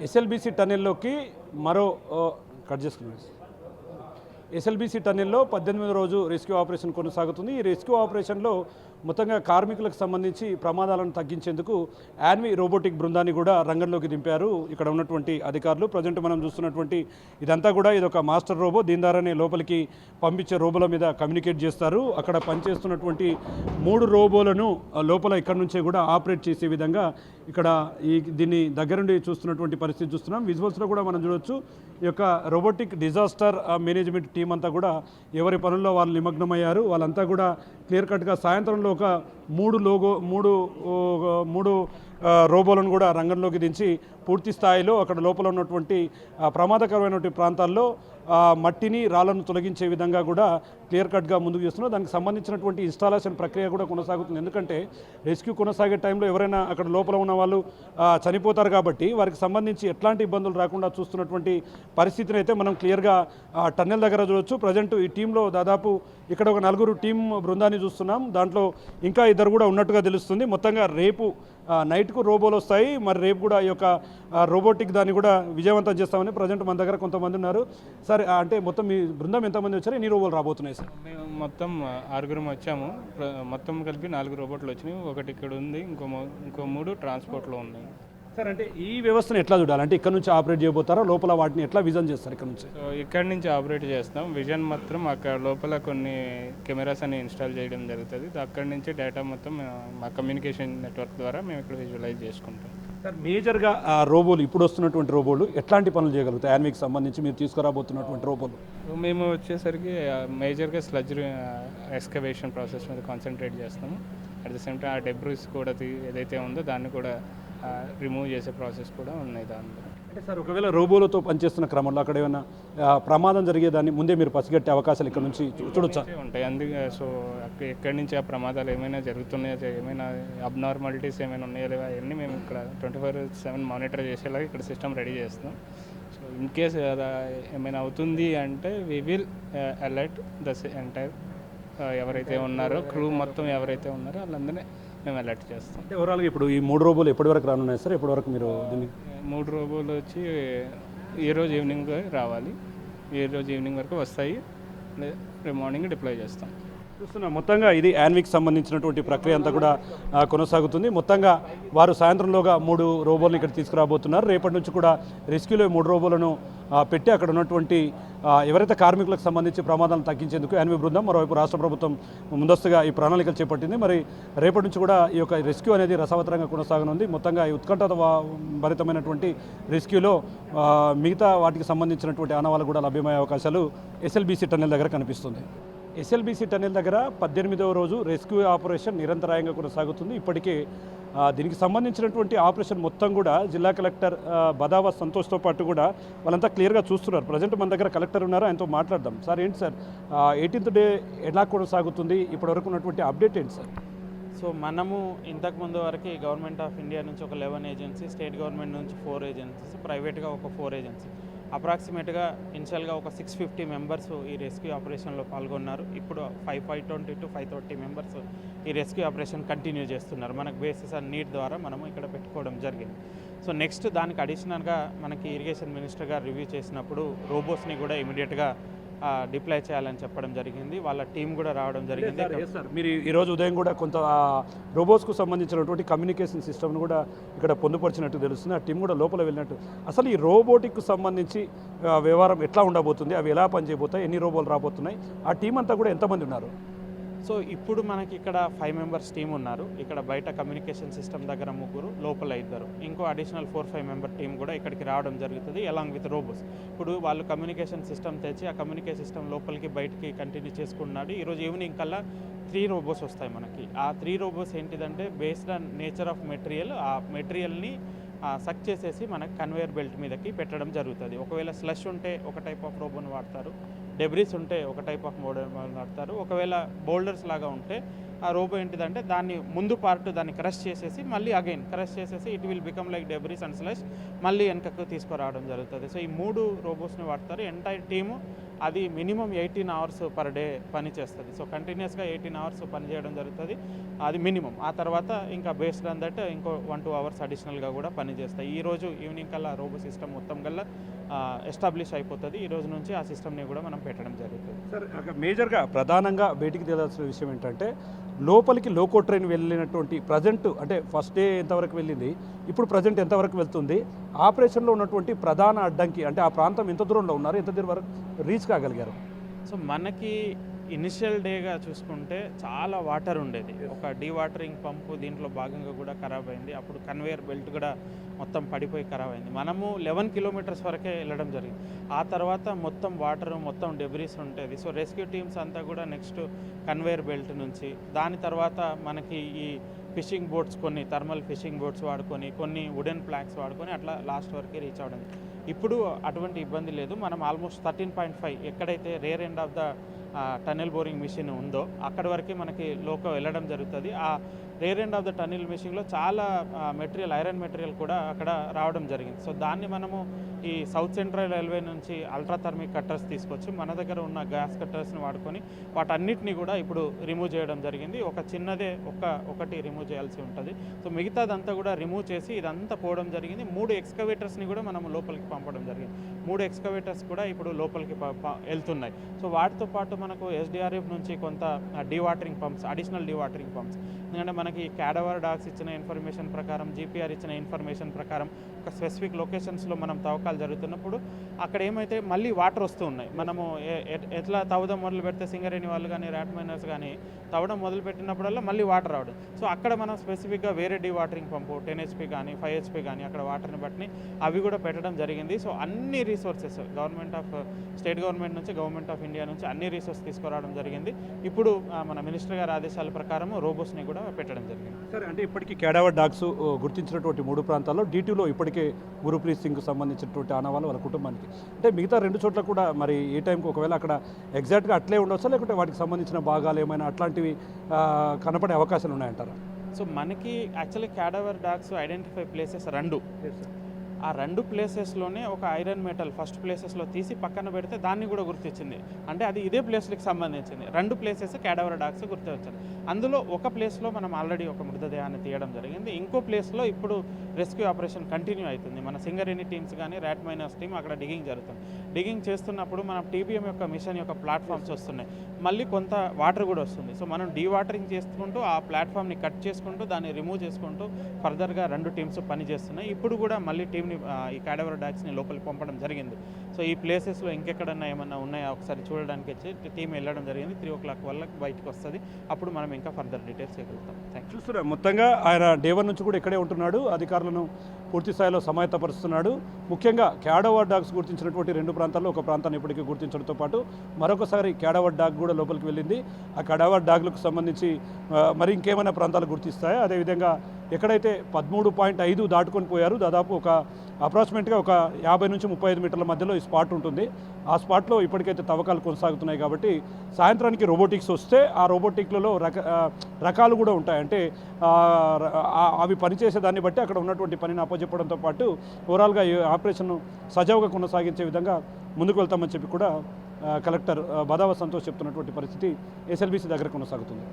SLBC టన్నెల్లోకి మరో cut చేసుకున్నాం. SLBC టన్నెల్లో 18వ రోజు రెస్క్యూ ఆపరేషన్ కొనసాగుతుంది. ఈ రెస్క్యూ ఆపరేషన్లో మొత్తంగా కార్మికులకు సంబంధించి ప్రమాదాలను తగ్గించేందుకు యాన్వి రోబోటిక్ బృందాన్ని కూడా రంగంలోకి దింపారు ఇక్కడ ఉన్నటువంటి అధికారులు. ప్రజెంట్ మనం చూస్తున్నటువంటి ఇదంతా కూడా ఇదొక మాస్టర్ రోబో. దీని ద్వారానే లోపలికి పంపించే రోబోల మీద కమ్యూనికేట్ చేస్తారు. అక్కడ పనిచేస్తున్నటువంటి 3 రోబోలను లోపల ఇక్కడ నుంచే కూడా ఆపరేట్ చేసే విధంగా ఇక్కడ దీన్ని దగ్గరుండి చూస్తున్నటువంటి పరిస్థితి చూస్తున్నాం. విజువల్స్లో కూడా మనం చూడవచ్చు ఈ యొక్క రోబోటిక్ డిజాస్టర్ మేనేజ్మెంట్ టీం అంతా కూడా ఎవరి పనుల్లో వాళ్ళు నిమగ్నమయ్యారు. వాళ్ళంతా కూడా క్లియర్ కట్గా సాయంత్రంలో ఒక 3 రోబోలను కూడా రంగంలోకి దించి పూర్తి స్థాయిలో అక్కడ లోపల ఉన్నటువంటి ప్రమాదకరమైనటువంటి ప్రాంతాల్లో మట్టిని రాళ్లను తొలగించే విధంగా కూడా క్లియర్ కట్గా ముందుకు చేస్తున్నారు. దానికి సంబంధించినటువంటి ఇన్స్టాలేషన్ ప్రక్రియ కూడా కొనసాగుతుంది. ఎందుకంటే రెస్క్యూ కొనసాగే టైంలో ఎవరైనా అక్కడ లోపల ఉన్న వాళ్ళు చనిపోతారు కాబట్టి వారికి సంబంధించి ఎట్లాంటి ఇబ్బందులు రాకుండా చూస్తున్నటువంటి పరిస్థితిని అయితే మనం క్లియర్గా టన్నెల్ దగ్గర చూడవచ్చు. ప్రజెంట్ ఈ టీంలో దాదాపు ఇక్కడ ఒక 4 టీం బృందాన్ని చూస్తున్నాం. దాంట్లో ఇంకా 2 కూడా ఉన్నట్టుగా తెలుస్తుంది. మొత్తంగా రేపు నైట్కు రోబోలు వస్తాయి. మరి రేపు కూడా ఈ యొక్క రోబోటిక్ దాన్ని కూడా విజయవంతం చేస్తామని ప్రజెంట్ మన దగ్గర కొంతమంది ఉన్నారు. సరే, అంటే మొత్తం మీ బృందం ఎంతమంది వచ్చారు, ఎన్ని రోబోలు రాబోతున్నాయి సార్? మేము మొత్తం 6 వచ్చాము. మొత్తం కలిపి 4 రోబోట్లు వచ్చినాయి. ఒకటి ఇక్కడ ఉంది, ఇంకో 3 ట్రాన్స్పోర్ట్లో ఉన్నాయి. సార్, అంటే ఈ వ్యవస్థను ఎట్లా చూడాలి? అంటే ఇక్కడ నుంచి ఆపరేట్ చేయబోతారా, లోపల వాటిని ఎట్లా విజన్ చేస్తారు ఇక్కడ నుంచి? సో ఇక్కడ నుంచి ఆపరేట్ చేస్తాం. విజన్ మాత్రం అక్కడ లోపల కొన్ని కెమెరాస్ అని ఇన్స్టాల్ చేయడం జరుగుతుంది. అక్కడి నుంచి డేటా మొత్తం మా కమ్యూనికేషన్ నెట్వర్క్ ద్వారా మేము ఇక్కడ విజువలైజ్ చేసుకుంటాం. సార్, మేజర్గా రోబోలు ఇప్పుడు వస్తున్నటువంటి రోబోలు ఎట్లాంటి పనులు చేయగలుగుతాయి? యాన్వికి సంబంధించి మీరు తీసుకురాబోతున్నటువంటి రోబోలు మేము వచ్చేసరికి మేజర్గా స్లడ్జ్ ఎక్స్కవేషన్ ప్రాసెస్ మీద కాన్సన్ట్రేట్ చేస్తాము. అట్ ద సేమ్ టైం ఆ డెబ్రిస్ కూడా ఏదైతే ఉందో దాన్ని కూడా రిమూవ్ చేసే ప్రాసెస్ కూడా ఉన్నాయి దాంట్లో. అంటే సార్, ఒకవేళ రోబోలతో పనిచేస్తున్న క్రమంలో అక్కడ ఏమైనా ప్రమాదం జరిగేదాన్ని ముందే మీరు పసిగట్టే అవకాశాలు ఇక్కడ నుంచి చూడొచ్చా? ఉంటాయి. అందుకే సో ఎక్కడి నుంచి ఆ ప్రమాదాలు ఏమైనా జరుగుతున్నాయా, ఏమైనా అబ్నార్మాలిటీస్ ఏమైనా ఉన్నాయా లేవా అవన్నీ మేము ఇక్కడ 24/7 మానిటర్ చేసేలాగా ఇక్కడ సిస్టమ్ రెడీ చేస్తాం. సో ఇన్ కేస్ ఏమైనా అవుతుంది అంటే we will alert the entire ఎవరైతే ఉన్నారో క్రూ మొత్తం ఎవరైతే ఉన్నారో వాళ్ళందరినీ మేము అలర్ట్ చేస్తాం. అంటే ఓవరాల్గా ఇప్పుడు ఈ 3 రోబోలు ఎప్పటి వరకు రానున్నాయి సార్? ఎప్పటి వరకు మీరు దీన్ని? 3 రోబోలు వచ్చి ఈరోజు ఈవినింగ్ రావాలి. ఈరోజు ఈవినింగ్ వరకు వస్తాయి. రేపు మార్నింగ్ డిప్లాయ్ చేస్తాం. చూస్తున్నాం మొత్తంగా ఇది యాన్విక్ సంబంధించినటువంటి ప్రక్రియ అంతా కూడా కొనసాగుతుంది. మొత్తంగా వారు సాయంత్రంలోగా 3 రోబోలను ఇక్కడ తీసుకురాబోతున్నారు. రేపటి నుంచి కూడా రెస్క్యూలో 3 రోబోలను పెట్టి అక్కడ ఉన్నటువంటి ఎవరైతే కార్మికులకు సంబంధించి ప్రమాదాలను తగ్గించేందుకు యాన్వి బృందం, మరోవైపు రాష్ట్ర ప్రభుత్వం ముందస్తుగా ఈ ప్రణాళికలు చేపట్టింది. మరి రేపటి నుంచి కూడా ఈ యొక్క రెస్క్యూ అనేది రసవత్తరంగా కొనసాగనుంది. మొత్తంగా ఈ ఉత్కంఠ భరితమైనటువంటి రెస్క్యూలో మిగతా వాటికి సంబంధించినటువంటి ఆనవాళ్ళు కూడా లభ్యమయ్యే అవకాశాలు ఎస్ఎల్బీసీ టన్నెల్ దగ్గర కనిపిస్తుంది. ఎస్ఎల్బీసీ టన్నెల్ దగ్గర 18వ రోజు రెస్క్యూ ఆపరేషన్ నిరంతరాయంగా కొనసాగుతుంది. ఇప్పటికే దీనికి సంబంధించినటువంటి ఆపరేషన్ మొత్తం కూడా జిల్లా కలెక్టర్ బదావా సంతోష్తో పాటు కూడా వాళ్ళంతా క్లియర్గా చూస్తున్నారు. ప్రజెంట్ మన దగ్గర కలెక్టర్ ఉన్నారు, ఆయనతో మాట్లాడదాం. సార్, ఏంటి సార్ 18th డే ఎలా కొనసాగుతుంది? ఇప్పటివరకు ఉన్నటువంటి అప్డేట్ ఏంటి సార్? సో మనము ఇంతకుముందు వరకు గవర్నమెంట్ ఆఫ్ ఇండియా నుంచి ఒక 11 ఏజెన్సీ, స్టేట్ గవర్నమెంట్ నుంచి 4 ఏజెన్సీస్, ప్రైవేట్గా ఒక 4 ఏజెన్సీ, అప్రాక్సిమేట్గా ఇనిషియల్గా ఒక 650 మెంబర్స్ ఈ రెస్క్యూ ఆపరేషన్లో పాల్గొన్నారు. ఇప్పుడు 520 to 530 మెంబర్స్ ఈ రెస్క్యూ ఆపరేషన్ కంటిన్యూ చేస్తున్నారు. మనకు బేసిస్ ఆన్ నీడ్ ద్వారా మనము ఇక్కడ పెట్టుకోవడం జరిగింది. సో నెక్స్ట్ దానికి అడిషనల్గా మనకి ఇరిగేషన్ మినిస్టర్ గారు రివ్యూ చేసినప్పుడు రోబోస్ని కూడా ఇమీడియట్గా డిప్లాయ్ చేయాలని చెప్పడం జరిగింది. వాళ్ళ టీం కూడా రావడం జరిగింది. సార్, మీరు ఈరోజు ఉదయం కూడా కొంత రోబోట్స్కు సంబంధించినటువంటి కమ్యూనికేషన్ సిస్టమ్ను కూడా ఇక్కడ పొందుపరిచినట్టు తెలుస్తుంది. ఆ టీం కూడా లోపల వెళ్ళినట్టు. అసలు ఈ రోబోటిక్కు సంబంధించి వ్యవహారం ఎట్లా ఉండబోతుంది? అవి ఎలా పనిచేయబోతాయి? ఎన్ని రోబోలు రాబోతున్నాయి? ఆ టీం అంతా కూడా ఎంతమంది ఉన్నారు? సో ఇప్పుడు మనకి ఇక్కడ 5 మెంబర్స్ టీం ఉన్నారు. ఇక్కడ బయట కమ్యూనికేషన్ సిస్టమ్ దగ్గర 3, లోపల 2, ఇంకో అడిషనల్ 4-5 మెంబర్ టీం కూడా ఇక్కడికి రావడం జరుగుతుంది అలాంగ్ విత్ రోబోస్. ఇప్పుడు వాళ్ళు కమ్యూనికేషన్ సిస్టమ్ తెచ్చి ఆ కమ్యూనికేషన్ సిస్టమ్ లోపలికి బయటికి కంటిన్యూ చేసుకున్నాడు. ఈరోజు ఈవినింగ్ కల్లా 3 రోబోస్ వస్తాయి మనకి. ఆ 3 రోబోస్ ఏంటిదంటే based on nature of material, ఆ మెటీరియల్ని సక్ చేసేసి మనకి కన్వేయర్ బెల్ట్ మీదకి పెట్టడం జరుగుతుంది. ఒకవేళ స్లష్ ఉంటే ఒక టైప్ ఆఫ్ రోబోని వాడతారు, డెబ్రిస్ ఉంటే ఒక టైప్ ఆఫ్ మోడల్ వాడతారు. ఒకవేళ బోల్డర్స్ లాగా ఉంటే ఆ రోబో ఏంటిదంటే దాన్ని ముందు పార్ట్ దాన్ని క్రష్ చేసేసి మళ్ళీ అగైన్ క్రష్ చేసేసి it will become like debris and slush మళ్ళీ వెనకకు తీసుకురావడం జరుగుతుంది. సో ఈ 3 రోబోస్ని వాడతారు. ఎంటైర్ టీము అది మినిమం 18 అవర్స్ పర్ డే పని చేస్తుంది. సో కంటిన్యూస్గా 18 అవర్స్ పని చేయడం జరుగుతుంది, అది మినిమం. ఆ తర్వాత ఇంకా బేస్డ్ ఆన్ దట్ ఇంకో 1-2 అవర్స్ అడిషనల్గా కూడా పని చేస్తాయి. ఈరోజు ఈవినింగ్ కల్లా రోబో సిస్టమ్ మొత్తం కల్లా ఎస్టాబ్లిష్ అయిపోతుంది. ఈ రోజు నుంచి ఆ సిస్టమ్ని కూడా మనం పెట్టడం జరుగుతుంది. సార్ మేజర్గా ప్రధానంగా బయటికి తేలాల్సిన విషయం ఏంటంటే లోపలికి లోకో ట్రైన్ వెళ్ళినటువంటి ప్రజెంట్ అంటే ఫస్ట్ డే ఎంతవరకు వెళ్ళింది, ఇప్పుడు ప్రజెంట్ ఎంతవరకు వెళ్తుంది, ఆపరేషన్లో ఉన్నటువంటి ప్రధాన అడ్డంకి అంటే ఆ ప్రాంతం ఎంత దూరంలో ఉన్నారు, ఎంత దూరం వరకు రీచ్ కాగలిగారు? సో మనకి ఇనిషియల్ డేగా చూసుకుంటే చాలా వాటర్ ఉండేది. ఒక డీవాటరింగ్ పంపు దీంట్లో భాగంగా కూడా ఖరాబ్ అయింది. అప్పుడు కన్వేయర్ బెల్ట్ కూడా మొత్తం పడిపోయి ఖరాబ్ అయింది. మనము 11 కిలోమీటర్స్ వరకే వెళ్ళడం జరిగింది. ఆ తర్వాత మొత్తం వాటర్ మొత్తం డెబ్రీస్ ఉంటుంది. సో రెస్క్యూ టీమ్స్ అంతా కూడా నెక్స్ట్ కన్వేయర్ బెల్ట్ నుంచి, దాని తర్వాత మనకి ఈ ఫిషింగ్ బోట్స్, కొన్ని థర్మల్ ఫిషింగ్ బోట్స్ వాడుకొని, కొన్ని వుడెన్ ప్లాంక్స్ వాడుకొని అట్లా లాస్ట్ వరకు రీచ్ అవ్వడం. ఇప్పుడు అటువంటి ఇబ్బంది లేదు. మనం ఆల్మోస్ట్ 13.5 ఎక్కడైతే rear end of the tunnel boring machine ఉందో అక్కడి వరకు మనకి లోకో వెళ్ళడం జరుగుతుంది. ఆ rear end of the tunnel మిషన్లో చాలా మెటీరియల్, ఐరన్ మెటీరియల్ కూడా అక్కడ రావడం జరిగింది. సో దాన్ని మనము ఈ సౌత్ సెంట్రల్ రైల్వే నుంచి అల్ట్రా థర్మిక్ కట్టర్స్ తీసుకొచ్చి మన దగ్గర ఉన్న గ్యాస్ కట్టర్స్ని వాడుకొని వాటన్నిటిని కూడా ఇప్పుడు రిమూవ్ చేయడం జరిగింది. ఒక చిన్నదే ఒకటి రిమూవ్ చేయాల్సి ఉంటుంది. సో మిగతాదంతా కూడా రిమూవ్ చేసి ఇదంతా పోవడం జరిగింది. 3 ఎక్స్కవేటర్స్ని కూడా మనం లోపలికి పంపడం జరిగింది. 3 ఎక్స్కవేటర్స్ కూడా ఇప్పుడు లోపలికి వెళ్తున్నాయి. సో వాటితో పాటు మనకు ఎస్డిఆర్ఎఫ్ నుంచి కొంత dewatering pumps, additional dewatering pumps, ఎందుకంటే మనకి క్యాడవర్ డాగ్స్ ఇచ్చిన ఇన్ఫర్మేషన్ ప్రకారం, జీపీఆర్ ఇచ్చిన ఇన్ఫర్మేషన్ ప్రకారం ఒక స్పెసిఫిక్ లొకేషన్స్లో మనం తవ్వకాలు జరుగుతున్నప్పుడు అక్కడ ఏమైతే మళ్ళీ వాటర్ వస్తూ ఉన్నాయి. మనము ఎట్లా తవ్వడం మొదలు పెడితే సింగరేణి వాళ్ళు కానీ, ర్యాట్ మైనర్స్ కానీ తవ్వడం మొదలు పెట్టినప్పుడల్లా మళ్ళీ వాటర్ రావడం. సో అక్కడ మనం స్పెసిఫిక్గా వేరే డీవాటరింగ్ పంపు 10 HP కానీ 5 HP కానీ అక్కడ వాటర్ని బట్టి అవి కూడా పెట్టడం జరిగింది. సో అన్ని resources government of state government నుంచి, గవర్నమెంట్ ఆఫ్ ఇండియా నుంచి అన్ని రీసోర్స్ తీసుకురావడం జరిగింది. ఇప్పుడు మన మినిస్టర్ గారి ఆదేశాల ప్రకారం రోబోస్ని కూడా పెట్టడం జరిగింది. సరే, అంటే ఇప్పటికీ క్యాడవర్ డాగ్స్ గుర్తించినటువంటి 3 ప్రాంతాల్లో DTలో ఇప్పటికే గురుప్రీత్ సింగ్కు సంబంధించినటువంటి ఆనవాళ్ళు వాళ్ళ కుటుంబానికి, అంటే మిగతా 2 చోట్ల కూడా మరి ఏ టైంకి ఒకవేళ అక్కడ ఎగ్జాక్ట్గా అట్లే ఉండొచ్చా, లేకుంటే వాటికి సంబంధించిన భాగాలు ఏమైనా అట్లాంటివి కనపడే అవకాశాలు ఉన్నాయంటారా? సో మనకి actually cadaver dogs identify places 2. ఆ 2 ప్లేసెస్లోనే ఒక ఐరన్ మెటల్ ఫస్ట్ ప్లేసెస్లో తీసి పక్కన పెడితే దాన్ని కూడా గుర్తించింది. అంటే అది ఇదే ప్లేస్కి సంబంధించింది. 2 ప్లేసెస్ క్యాడవర్ డాగ్స్ గుర్తించాలి. అందులో ఒక ప్లేస్లో మనం ఆల్రెడీ ఒక మృతదేహాన్ని తీయడం జరిగింది. ఇంకో ప్లేస్లో ఇప్పుడు రెస్క్యూ ఆపరేషన్ కంటిన్యూ అవుతుంది. మన సింగరేణి టీమ్స్ కానీ, ర్యాట్ మైనర్స్ టీమ్ అక్కడ డిగింగ్ జరుగుతుంది. డిగింగ్ చేస్తున్నప్పుడు మనం TBM యొక్క మిషన్ యొక్క ప్లాట్ఫామ్స్ వస్తున్నాయి. మళ్ళీ కొంత వాటర్ కూడా వస్తుంది. సో మనం డీవాటరింగ్ చేసుకుంటూ ఆ ప్లాట్ఫామ్ని కట్ చేసుకుంటూ దాన్ని రిమూవ్ చేసుకుంటూ ఫర్దర్గా 2 టీమ్స్ పనిచేస్తున్నాయి. ఇప్పుడు కూడా మళ్ళీ టీంని ఈ క్యాడవర్ డాగ్స్ని లోపలికి పంపడం జరిగింది. సో ఈ ప్లేసెస్లో ఇంకెక్కడన్నా ఏమన్నా ఉన్నాయా ఒకసారి చూడడానికి వచ్చి టీం వెళ్ళడం జరిగింది. 3 o'clock వల్ల బయటకు వస్తుంది. అప్పుడు మనం ఇంకా ఫర్దర్ డీటెయిల్స్ చేయగలుగుతాం. Thank you. చూస్తున్నా మొత్తంగా ఆయన డే 1 నుంచి కూడా ఇక్కడే ఉంటున్నాడు, అధికారులను పూర్తి స్థాయిలో సమాయత్తపరుస్తున్నాడు. ముఖ్యంగా క్యాడవర్ డాగ్స్ గుర్తించినటువంటి 2 ప్రాంతాల్లో ఒక ప్రాంతాన్ని ఇప్పటికీ గుర్తించడంతో పాటు మరొకసారి క్యాడవర్ డాగ్ కూడా లోపలికి వెళ్ళింది. ఆ క్యాడవర్ డాగ్లకు సంబంధించి మరి ఇంకేమైనా ప్రాంతాలు గుర్తిస్తాయా? అదేవిధంగా ఎక్కడైతే 13.5 దాటుకొని పోయారు, దాదాపు ఒక అప్రాక్సిమేట్గా ఒక 50 నుంచి 35 మీటర్ల మధ్యలో ఈ స్పాట్ ఉంటుంది. ఆ స్పాట్లో ఇప్పటికైతే తవ్వకాలు కొనసాగుతున్నాయి. కాబట్టి సాయంత్రానికి రోబోటిక్స్ వస్తే ఆ రోబోటిక్లలో రకాలు కూడా ఉంటాయి. అంటే అవి పనిచేసే దాన్ని బట్టి అక్కడ ఉన్నటువంటి పనిని అప్పచెప్పడంతో పాటు ఓవరాల్గా ఈ ఆపరేషన్ సజావుగా కొనసాగించే విధంగా ముందుకు వెళ్తామని చెప్పి కూడా కలెక్టర్ బదావ సంతోష్ చెప్తున్నటువంటి పరిస్థితి SLBC దగ్గర కొనసాగుతుంది.